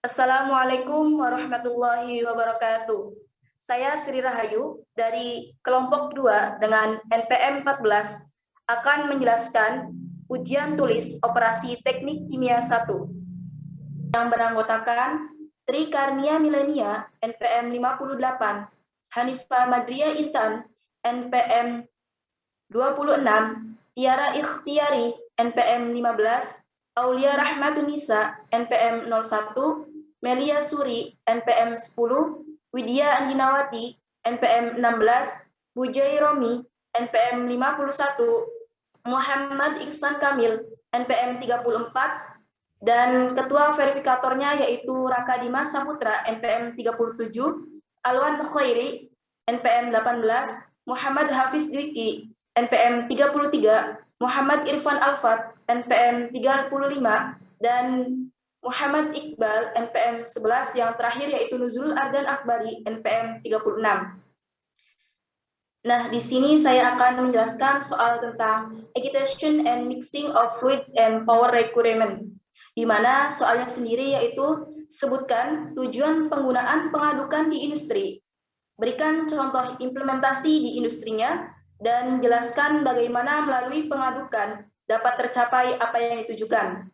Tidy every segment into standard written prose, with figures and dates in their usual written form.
Assalamualaikum warahmatullahi wabarakatuh. Saya Sri Rahayu dari kelompok 2 dengan NPM 14 akan menjelaskan ujian tulis operasi teknik kimia 1 yang beranggotakan Tri Karnia Milenia NPM 58, Hanifah Madria Intan NPM 26, Tiara Ikhtiari NPM 15, Aulia Rahmatunisa NPM 01, Melia Suri NPM 10, Widya Andinawati NPM 16, Bujai Romi NPM 51, Muhammad Ihsan Kamil NPM 34, dan ketua verifikatornya yaitu Raka Dimas Saputra NPM 37, Alwan Khairi NPM 18, Muhammad Hafiz Dwiki NPM 33, Muhammad Irfan Alfat NPM 35, dan Muhammad Iqbal NPM 11, yang terakhir yaitu Nuzul Ardan Akbari NPM 36. Nah, di sini saya akan menjelaskan soal tentang agitation and mixing of fluids and power requirement, di mana soalnya sendiri yaitu sebutkan tujuan penggunaan pengadukan di industri, berikan contoh implementasi di industrinya, dan jelaskan bagaimana melalui pengadukan dapat tercapai apa yang ditujukan.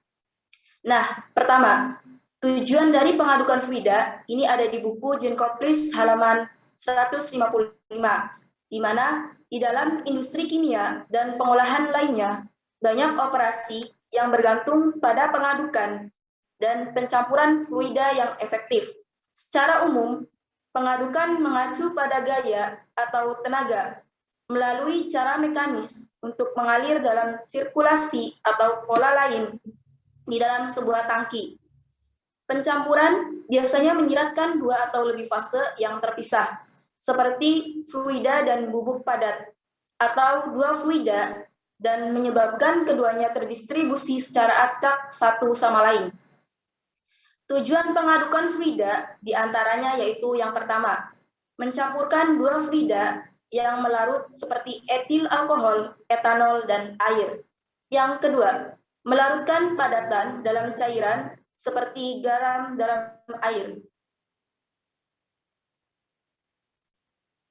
Nah, pertama, tujuan dari pengadukan fluida ini ada di buku Jenkoplis halaman 155, di mana di dalam industri kimia dan pengolahan lainnya banyak operasi yang bergantung pada pengadukan dan pencampuran fluida yang efektif. Secara umum, pengadukan mengacu pada gaya atau tenaga melalui cara mekanis untuk mengalir dalam sirkulasi atau pola lain di dalam sebuah tangki. Pencampuran biasanya menyiratkan 2 atau lebih fase yang terpisah, seperti fluida dan bubuk padat, atau 2 fluida, dan menyebabkan keduanya terdistribusi secara acak satu sama lain. Tujuan pengadukan fluida diantaranya yaitu yang pertama, mencampurkan 2 fluida yang melarut seperti etil alkohol, etanol, dan air. Yang kedua, melarutkan padatan dalam cairan seperti garam dalam air.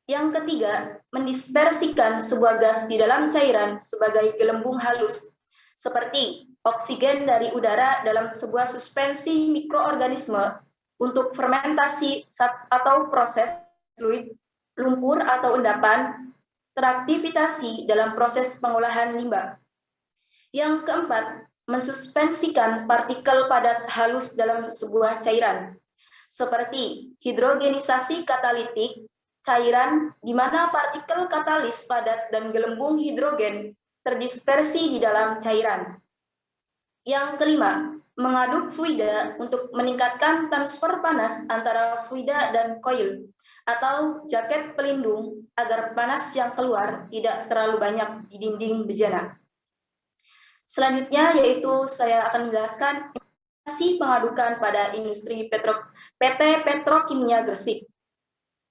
Yang ketiga, mendispersikan sebuah gas di dalam cairan sebagai gelembung halus, seperti oksigen dari udara dalam sebuah suspensi mikroorganisme untuk fermentasi atau proses fluid, lumpur atau endapan, teraktivitasi dalam proses pengolahan limbah. Yang keempat, mensuspensikan partikel padat halus dalam sebuah cairan, seperti hidrogenisasi katalitik, cairan di mana partikel katalis padat dan gelembung hidrogen terdispersi di dalam cairan. Yang kelima, mengaduk fluida untuk meningkatkan transfer panas antara fluida dan koil atau jaket pelindung agar panas yang keluar tidak terlalu banyak di dinding bejana. Selanjutnya yaitu saya akan menjelaskan implementasi pengadukan pada industri PT Petrokimia Gresik.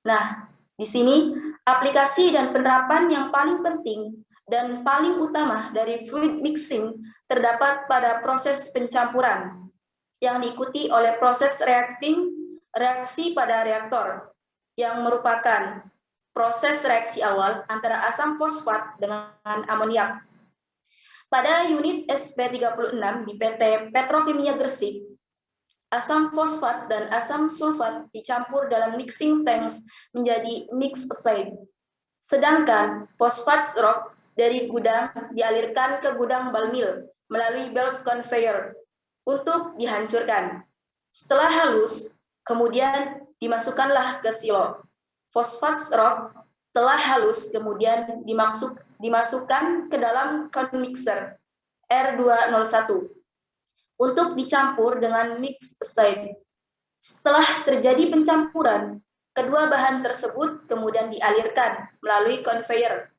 Nah, di sini aplikasi dan penerapan yang paling penting dan paling utama dari fluid mixing terdapat pada proses pencampuran yang diikuti oleh proses reaksi pada reaktor yang merupakan proses reaksi awal antara asam fosfat dengan amoniak. Pada unit SP36 di PT Petrokimia Gresik, asam fosfat dan asam sulfat dicampur dalam mixing tanks menjadi mix acid. Sedangkan fosfat rock dari gudang dialirkan ke gudang ball mill melalui belt conveyor untuk dihancurkan. Setelah halus, kemudian dimasukkanlah ke silo. Fosfat rock telah halus kemudian dimasukkan ke dalam cone mixer R201 untuk dicampur dengan mix acid. Setelah terjadi pencampuran, kedua bahan tersebut kemudian dialirkan melalui conveyor,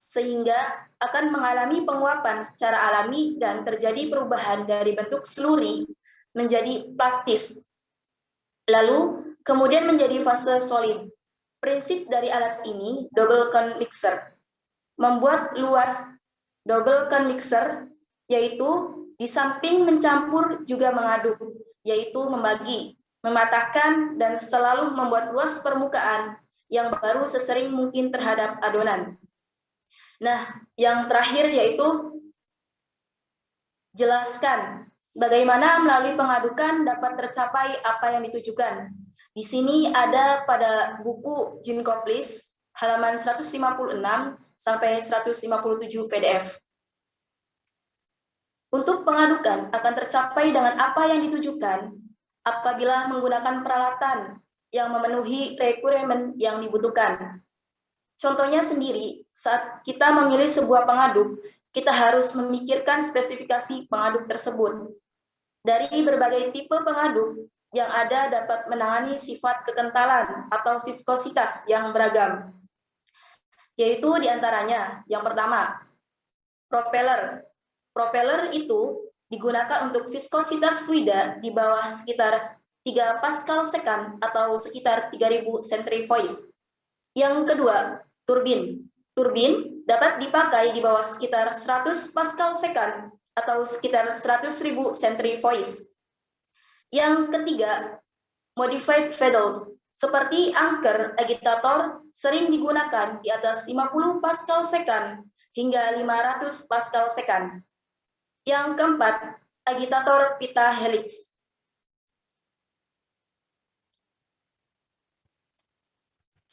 sehingga akan mengalami penguapan secara alami dan terjadi perubahan dari bentuk slurry menjadi plastis. Lalu kemudian menjadi fase solid. Prinsip dari alat ini double cone mixer. Membuat luas double cone mixer yaitu di samping mencampur juga mengaduk, yaitu membagi mematahkan, dan selalu membuat luas permukaan yang baru sesering mungkin terhadap adonan. Nah, yang terakhir yaitu jelaskan bagaimana melalui pengadukan dapat tercapai apa yang ditujukan. Di sini ada pada buku Jean Koplis halaman 156 sampai 157 PDF. Untuk pengadukan akan tercapai dengan apa yang ditujukan apabila menggunakan peralatan yang memenuhi requirement yang dibutuhkan. Contohnya sendiri, saat kita memilih sebuah pengaduk, kita harus memikirkan spesifikasi pengaduk tersebut. Dari berbagai tipe pengaduk yang ada dapat menangani sifat kekentalan atau viskositas yang beragam. Yaitu diantaranya, yang pertama, propeller. Propeller itu digunakan untuk viskositas fluida di bawah sekitar 3 Pascal second atau sekitar 3000 centrifuges. Yang kedua, turbin. Turbin dapat dipakai di bawah sekitar 100 Pascal second atau sekitar 100.000 centrifuges. Yang ketiga, modified pedals. Seperti angker agitator sering digunakan di atas 50 Pascal second hingga 500 Pascal second. Yang keempat, agitator pita helix.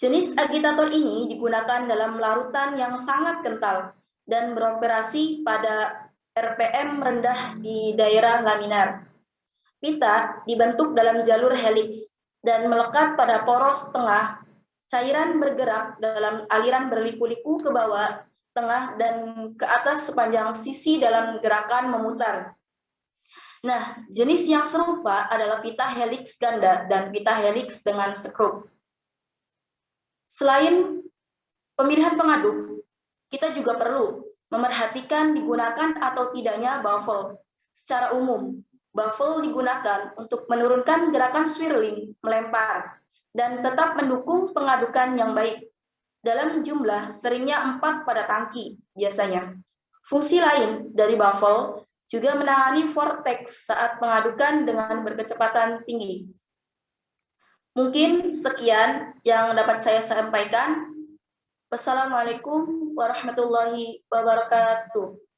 Jenis agitator ini digunakan dalam larutan yang sangat kental dan beroperasi pada RPM rendah di daerah laminar. Pita dibentuk dalam jalur helix dan melekat pada poros tengah. Cairan bergerak dalam aliran berliku-liku ke bawah, tengah, dan ke atas sepanjang sisi dalam gerakan memutar. Nah, jenis yang serupa adalah pita helix ganda dan pita helix dengan skrup. Selain pemilihan pengaduk, kita juga perlu memerhatikan digunakan atau tidaknya baffle. Secara umum, baffle digunakan untuk menurunkan gerakan swirling, melempar, dan tetap mendukung pengadukan yang baik. Dalam jumlah seringnya 4 pada tangki biasanya. Fungsi lain dari baffle juga menangani vortex saat pengadukan dengan berkecepatan tinggi. Mungkin sekian yang dapat saya sampaikan. Wassalamualaikum warahmatullahi wabarakatuh.